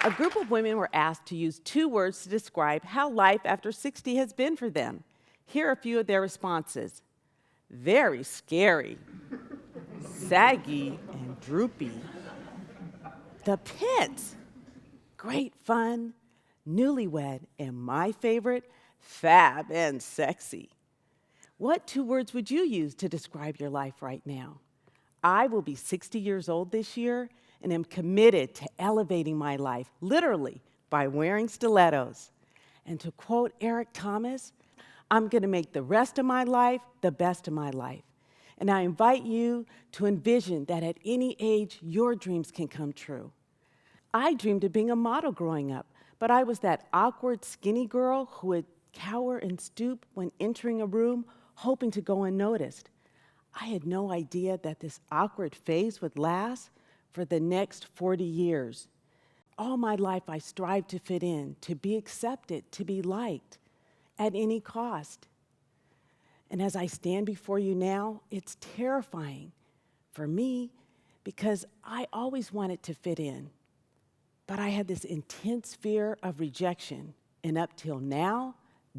A group of women were asked to use 2 words to describe how life after 60 has been for them. Here are a few of their responses. Very scary, saggy and droopy. The Pits, great fun, newlywed, and my favorite, fab and sexy. What 2 words would you use to describe your life right now? I will be 60 years old this year and am committed to elevating my life, literally, by wearing stilettos. And to quote Eric Thomas, I'm going to make the rest of my life the best of my life. And I invite you to envision that at any age, your dreams can come true. I dreamed of being a model growing up, but I was that awkward, skinny girl who would cower and stoop when entering a room, hoping to go unnoticed. I had no idea that this awkward phase would last for the next 40 years. All my life, I strived to fit in, to be accepted, to be liked at any cost. And as I stand before you now, it's terrifying for me because I always wanted to fit in. But I had this intense fear of rejection. And up till now,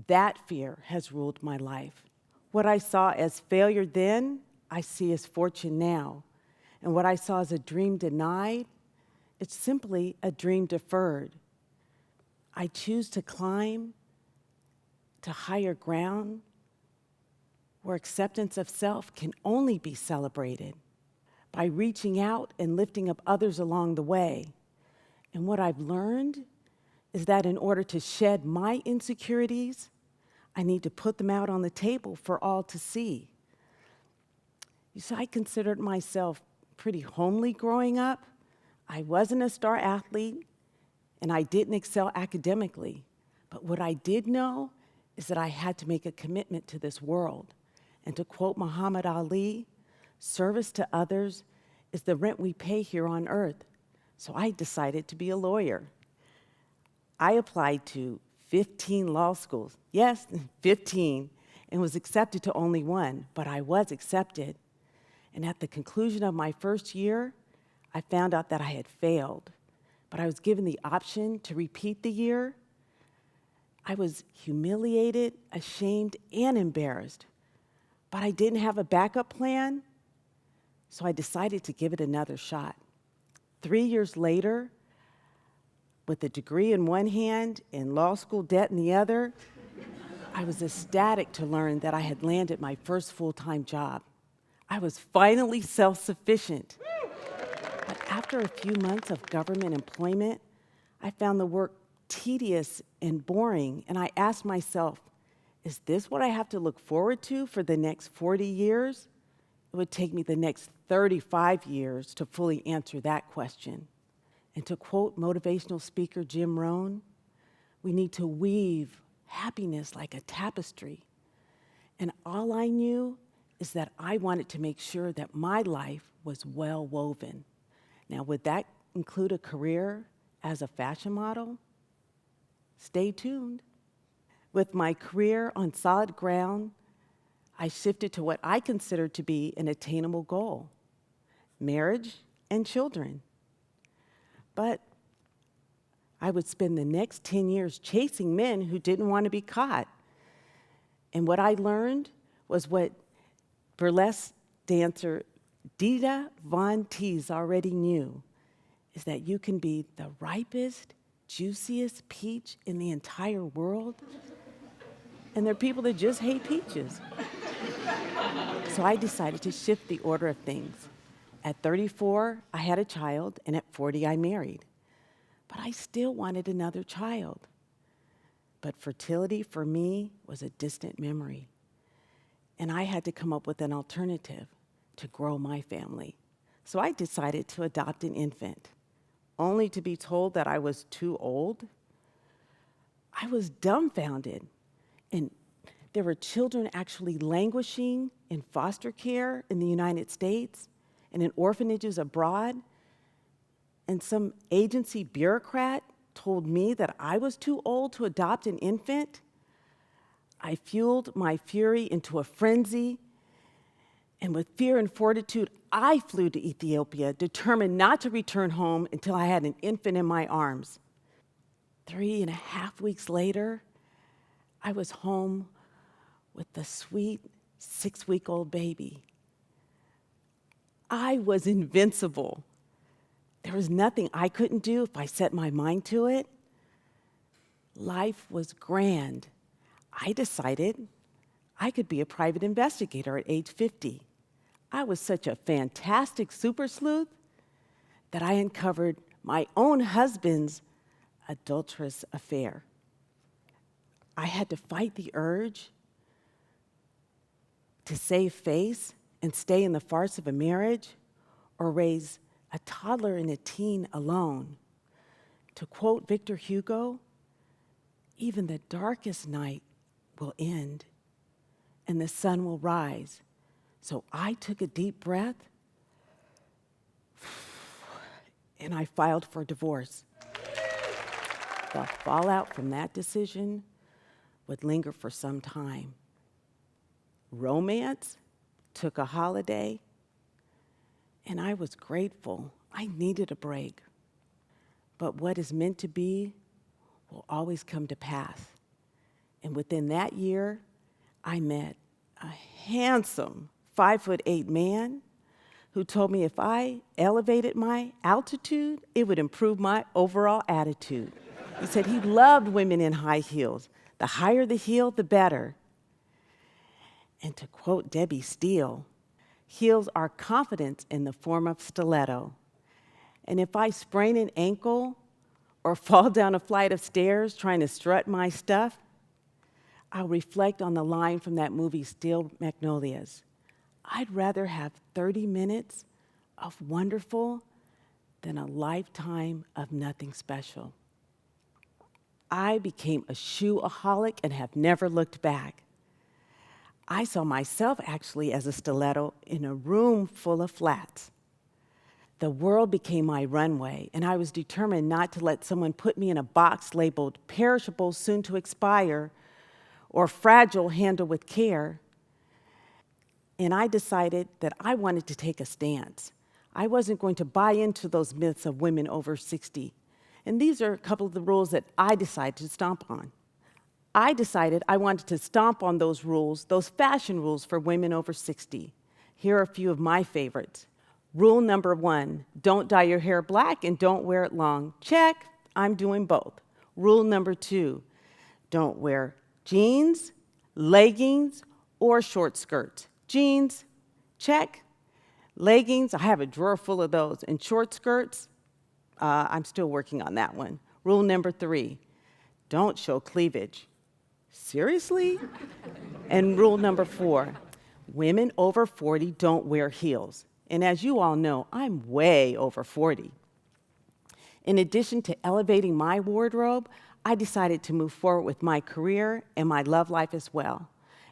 that fear has ruled my life. What I saw as failure then, I see as fortune now. And what I saw as a dream denied, it's simply a dream deferred. I choose to climb to higher ground where acceptance of self can only be celebrated by reaching out and lifting up others along the way. And what I've learned is that in order to shed my insecurities, I need to put them out on the table for all to see. You see, I considered myself pretty homely growing up. I wasn't a star athlete, and I didn't excel academically. But what I did know is that I had to make a commitment to this world. And to quote Muhammad Ali, service to others is the rent we pay here on earth. So I decided to be a lawyer. I applied to 15 law schools. Yes, 15, and was accepted to only 1, but I was accepted. And at the conclusion of my first year, I found out that I had failed, but I was given the option to repeat the year. I was humiliated, ashamed, and embarrassed, but I didn't have a backup plan, so I decided to give it another shot. 3 years later, with a degree in one hand and law school debt in the other, I was ecstatic to learn that I had landed my first full-time job. I was finally self-sufficient. But after a few months of government employment, I found the work tedious and boring, and I asked myself, is this what I have to look forward to for the next 40 years? It would take me the next 35 years to fully answer that question. And to quote motivational speaker Jim Rohn, we need to weave happiness like a tapestry. And all I knew is that I wanted to make sure that my life was well woven. Now, would that include a career as a fashion model? Stay tuned. With my career on solid ground, I shifted to what I considered to be an attainable goal: marriage and children. But I would spend the next 10 years chasing men who didn't want to be caught. And what I learned was what burlesque dancer Dita Von Teese already knew, is that you can be the ripest, juiciest peach in the entire world, and there are people that just hate peaches. So I decided to shift the order of things. At 34, I had a child, and at 40, I married. But I still wanted another child. But fertility, for me, was a distant memory. And I had to come up with an alternative to grow my family. So I decided to adopt an infant, only to be told that I was too old. I was dumbfounded. And there were children actually languishing in foster care in the United States and in orphanages abroad. And some agency bureaucrat told me that I was too old to adopt an infant. I fueled my fury into a frenzy, and with fear and fortitude, I flew to Ethiopia, determined not to return home until I had an infant in my arms. 3.5 weeks later, I was home with the sweet 6-week-old baby. I was invincible. There was nothing I couldn't do if I set my mind to it. Life was grand. I decided I could be a private investigator at age 50. I was such a fantastic super sleuth that I uncovered my own husband's adulterous affair. I had to fight the urge to save face and stay in the farce of a marriage, or raise a toddler and a teen alone. To quote Victor Hugo, even the darkest night will end and the sun will rise. So I took a deep breath and I filed for divorce. The fallout from that decision would linger for some time. Romance took a holiday, and I was grateful. I needed a break. But what is meant to be will always come to pass. And within that year, I met a handsome 5'8" man who told me if I elevated my altitude, it would improve my overall attitude. He said he loved women in high heels. The higher the heel, the better. And to quote Debbie Steele, heels are confidence in the form of stiletto. And if I sprain an ankle or fall down a flight of stairs trying to strut my stuff, I'll reflect on the line from that movie, Steel Magnolias. I'd rather have 30 minutes of wonderful than a lifetime of nothing special. I became a shoeaholic and have never looked back. I saw myself actually as a stiletto in a room full of flats. The world became my runway, and I was determined not to let someone put me in a box labeled perishable, soon to expire, or fragile, handle with care. And I decided that I wanted to take a stance. I wasn't going to buy into those myths of women over 60. And these are a couple of the rules that I decided to stomp on. I decided I wanted to stomp on those rules, those fashion rules for women over 60. Here are a few of my favorites. Rule number 1, don't dye your hair black and don't wear it long. Check, I'm doing both. Rule number 2, don't wear jeans, leggings, or short skirts. Jeans, check. Leggings, I have a drawer full of those. And short skirts, I'm still working on that one. Rule number 3, don't show cleavage. Seriously? And rule number 4, women over 40 don't wear heels. And as you all know, I'm way over 40. In addition to elevating my wardrobe, I decided to move forward with my career and my love life as well.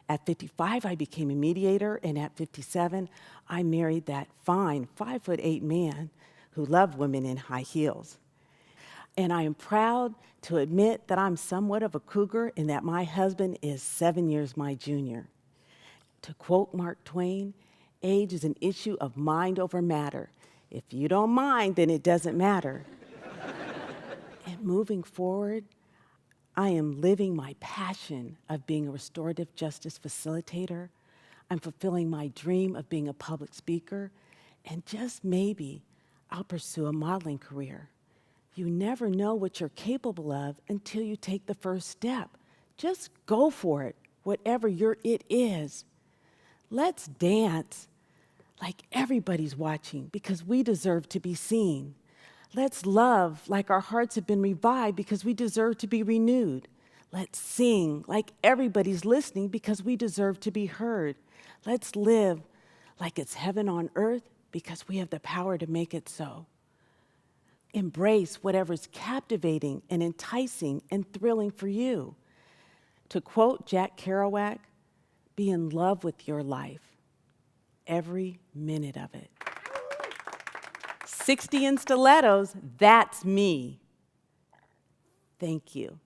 At 55, I became a mediator, and at 57, I married that fine 5'8" man who loved women in high heels. And I am proud to admit that I'm somewhat of a cougar in that my husband is 7 years my junior. To quote Mark Twain, age is an issue of mind over matter. If you don't mind, then it doesn't matter. And moving forward, I am living my passion of being a restorative justice facilitator. I'm fulfilling my dream of being a public speaker, and just maybe I'll pursue a modeling career. You never know what you're capable of until you take the first step. Just go for it, whatever your it is. Let's dance like everybody's watching because we deserve to be seen. Let's love like our hearts have been revived because we deserve to be renewed. Let's sing like everybody's listening because we deserve to be heard. Let's live like it's heaven on earth because we have the power to make it so. Embrace whatever's captivating and enticing and thrilling for you. To quote Jack Kerouac, be in love with your life, every minute of it. 60 in stilettos, that's me. Thank you.